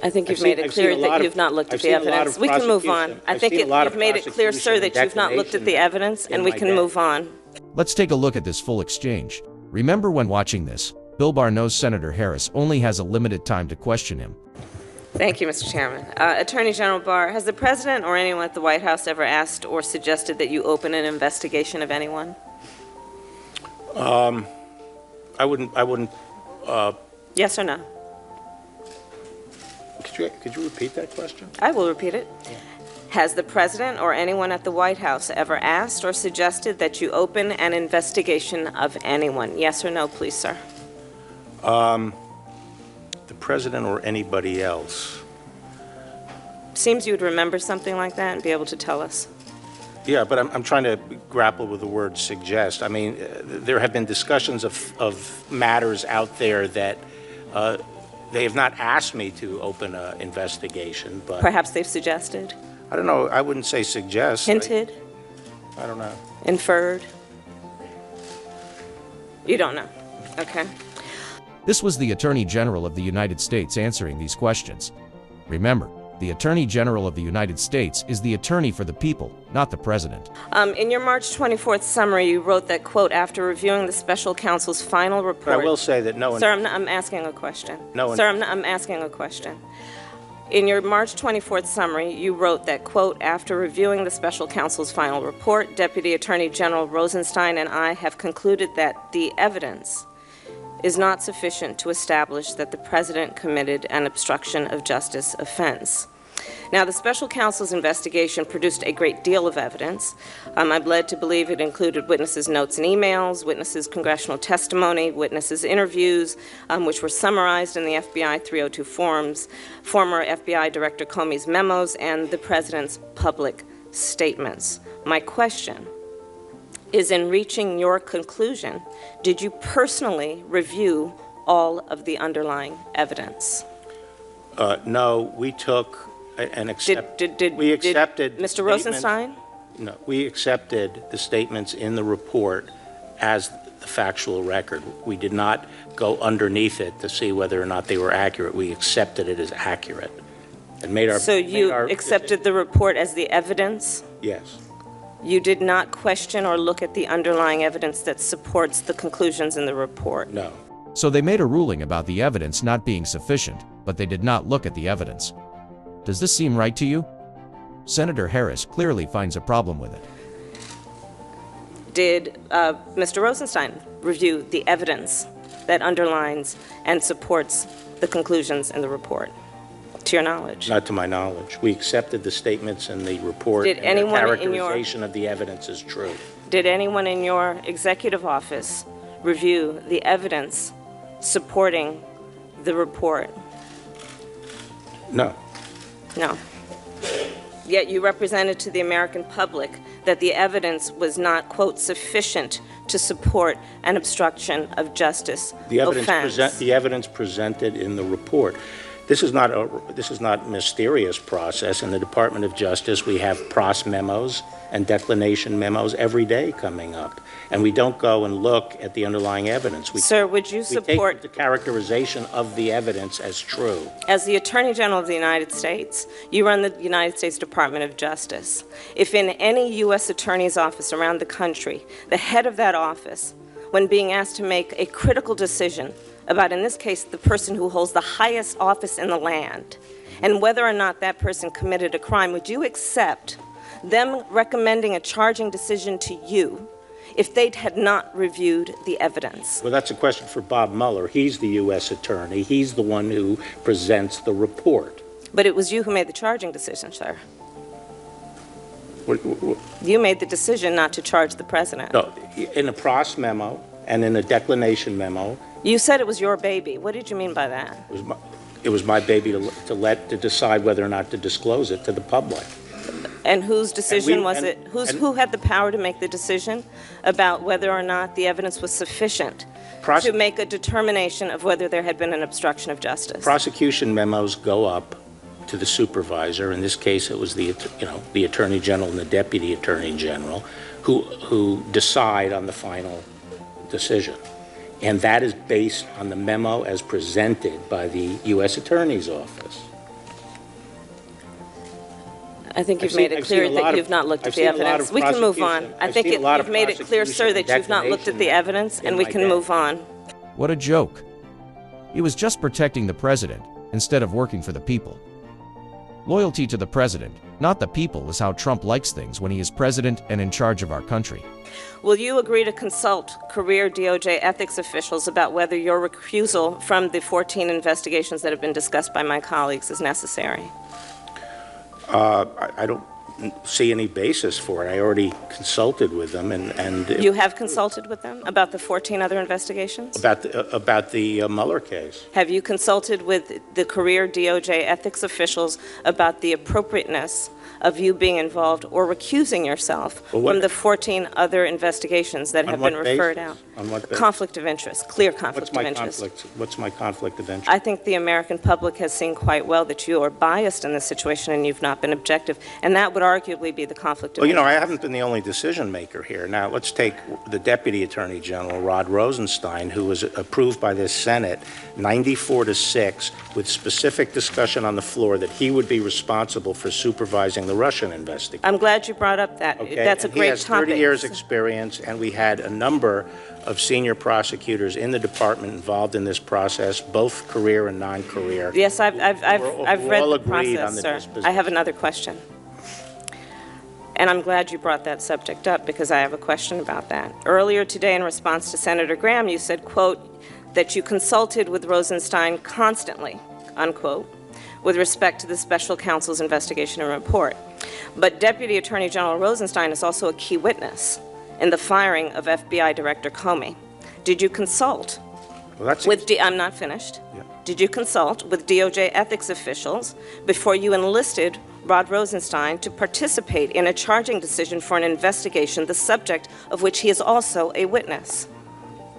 I think you've made it clear that you've not looked at the evidence. We can move on. I think you've made it clear, sir, that you've not looked at the evidence, and we can move on. Let's take a look at this full exchange. Remember, when watching this, Bill Barr knows Senator Harris only has a limited time to question him. Thank you, Mr. Chairman. Attorney General Barr, has the President or anyone at the White House ever asked or suggested that you open an investigation of anyone? I wouldn't. Yes or no? Could you repeat that question? I will repeat it. Yeah. Has the President or anyone at the White House ever asked or suggested that you open an investigation of anyone? Yes or no, please, sir? The President or anybody else? Seems you would remember something like that and be able to tell us. Yeah, but I'm trying to grapple with the word suggest. I mean, there have been discussions of matters out there that they have not asked me to open an investigation, but... Perhaps they've suggested? I don't know. I wouldn't say suggest. Hinted? I don't know. Inferred? You don't know. Okay. This was the Attorney General of the United States answering these questions. Remember, the Attorney General of the United States is the attorney for the people, not the President. In your March 24th summary, you wrote that, quote, after reviewing the special counsel's final report... But I will say that no one... Sir, I'm asking a question. No one... Sir, I'm asking a question. In your March 24th summary, you wrote that, quote, after reviewing the special counsel's final report, Deputy Attorney General Rosenstein and I have concluded that the evidence is not sufficient to establish that the President committed an obstruction of justice offense. Now, the special counsel's investigation produced a great deal of evidence. I'm led to believe it included witnesses' notes and emails, witnesses' congressional testimony, witnesses' interviews, which were summarized in the FBI 302 forms, former FBI Director Comey's memos, and the President's public statements. My question is, in reaching your conclusion, did you personally review all of the underlying evidence? No, we took and accepted. We accepted. Mr. Rosenstein? No, we accepted the statements in the report as the factual record. We did not go underneath it to see whether or not they were accurate. We accepted it as accurate and made our. So you accepted the report as the evidence? Yes. You did not question or look at the underlying evidence that supports the conclusions in the report? No. So they made a ruling about the evidence not being sufficient, but they did not look at the evidence. Does this seem right to you? Senator Harris clearly finds a problem with it. Did Mr. Rosenstein review the evidence that underlines and supports the conclusions in the report, to your knowledge? Not to my knowledge. We accepted the statements in the report, and the characterization of the evidence is true. Did anyone in your executive office review the evidence supporting the report? No. No. Yet you represented to the American public that the evidence was not, quote, sufficient to support an obstruction of justice offense. The evidence presented in the report. This is not a mysterious process. In the Department of Justice, we have pros memos and declination memos every day coming up, and we don't go and look at the underlying evidence. Sir, would you support... We take the characterization of the evidence as true. As the Attorney General of the United States, you run the United States Department of Justice. If in any U.S. attorney's office around the country, the head of that office, when being asked to make a critical decision about, in this case, the person who holds the highest office in the land, and whether or not that person committed a crime, would you accept them recommending a charging decision to you if they had not reviewed the evidence? Well, that's a question for Bob Mueller. He's the U.S. attorney. He's the one who presents the report. But it was you who made the charging decision, sir. What? You made the decision not to charge the president. No, in a pros memo and in a declination memo. You said it was your baby. What did you mean by that? It was my baby to decide whether or not to disclose it to the public. And whose decision was it? Who had the power to make the decision about whether or not the evidence was sufficient to make a determination of whether there had been an obstruction of justice? Prosecution memos go up to the supervisor. In this case, it was the Attorney General and the Deputy Attorney General who decide on the final decision. And that is based on the memo as presented by the U.S. Attorney's Office. I think you've I've made seen- it I've seen clear a lot that of- you've not looked at I've the seen a lot evidence. of We can move on. prosecution. I I've think seen a lot of you've made it clear, sir, that you've not looked at the evidence, and we in can my move day. on. What a joke. He was just protecting the president instead of working for the people. Loyalty to the president, not the people, is how Trump likes things when he is president and in charge of our country. Will you agree to consult career DOJ ethics officials about whether your recusal from the 14 investigations that have been discussed by my colleagues is necessary? I don't see any basis for it. I already consulted with them, and You have consulted with them about the 14 other investigations? about the Mueller case. Have you consulted with the career DOJ ethics officials about the appropriateness of you being involved or recusing yourself Well, what- from the 14 other investigations that On have what been referred basis? out? On what basis? Conflict of interest, clear conflict of interest. What's my conflict of interest? I think the American public has seen quite well that you are biased in this situation and you've not been objective, and that would arguably be the conflict of Well, interest. I haven't been the only decision maker here. Now, let's take the Deputy Attorney General, Rod Rosenstein, who was approved by this Senate 94-6 with specific discussion on the floor that he would be responsible for supervising the Russian investigation. I'm glad you brought up that. Okay? That's a And great he has topic. 30 years experience, and we had a number of senior prosecutors in the department involved in this process, both career and non-career. Yes, I've We're read all the agreed on process, the sir. disposition. I have another question. And I'm glad you brought that subject up because I have a question about that. Earlier today, in response to Senator Graham, you said, quote, that you consulted with Rosenstein constantly, unquote, with respect to the special counsel's investigation and report. But Deputy Attorney General Rosenstein is also a key witness in the firing of FBI Director Comey. Did you consult Well, that's with I'm not finished. Yeah. Did you consult with DOJ ethics officials before you enlisted Rod Rosenstein to participate in a charging decision for an investigation, the subject of which he is also a witness?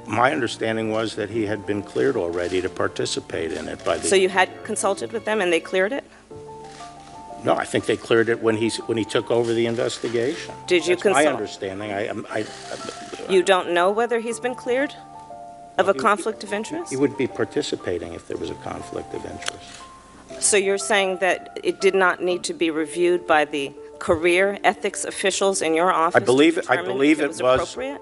My understanding was that he had been cleared already to participate in it by the... So you had consulted with them and they cleared it? No, I think they cleared it when he took over the investigation. Did you That's my consult? understanding. You don't know whether he's been cleared of a conflict of interest? He would be participating if there was a conflict of interest. So you're saying that it did not need to be reviewed by the career ethics officials in your office? believe to it- I determine believe if it was was- appropriate?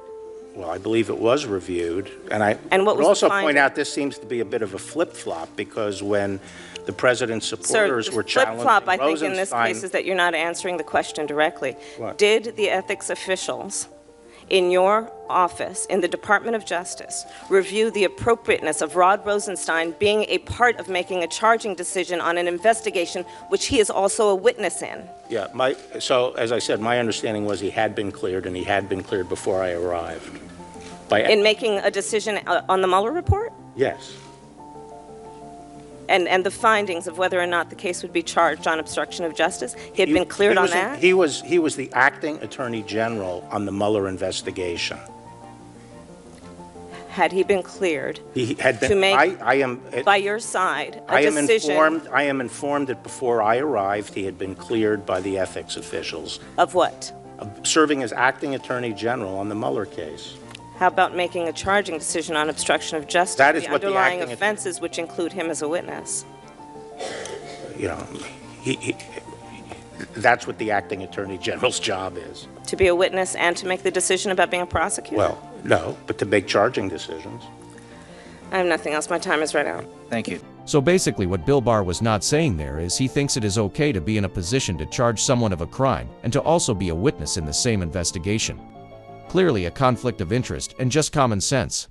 Well, I believe it was reviewed, and I And what would was the also finding? point out this seems to be a bit of a flip-flop, because when the president's Sir, supporters the were challenging flip-flop, I think, in this Rosenstein... case is that you're not answering the question directly. What? Did the ethics officials in your office, in the Department of Justice, review the appropriateness of Rod Rosenstein being a part of making a charging decision on an investigation which he is also a witness in? Yeah, so, as I said, my understanding was he had been cleared, and he had been cleared before I arrived. In making a decision on the Mueller report? Yes. And the findings of whether or not the case would be charged on obstruction of justice? He had been cleared on that? He was the acting attorney general on the Mueller investigation. Had he been cleared He had been. To make- I am. by your side, a I am decision informed. I am informed that before I arrived, he had been cleared by the ethics officials, of what? serving as acting attorney general on the Mueller case. How about making a charging decision on obstruction of justice? That is the what the underlying acting offenses, which include him as a witness. You know, that's what the acting attorney general's job is. To be a witness and to make the decision about being a prosecutor? Well, no, but to make charging decisions. I have nothing else. My time is right out. Thank you. So basically what Bill Barr was not saying there is he thinks it is okay to be in a position to charge someone of a crime and to also be a witness in the same investigation. Clearly a conflict of interest and just common sense.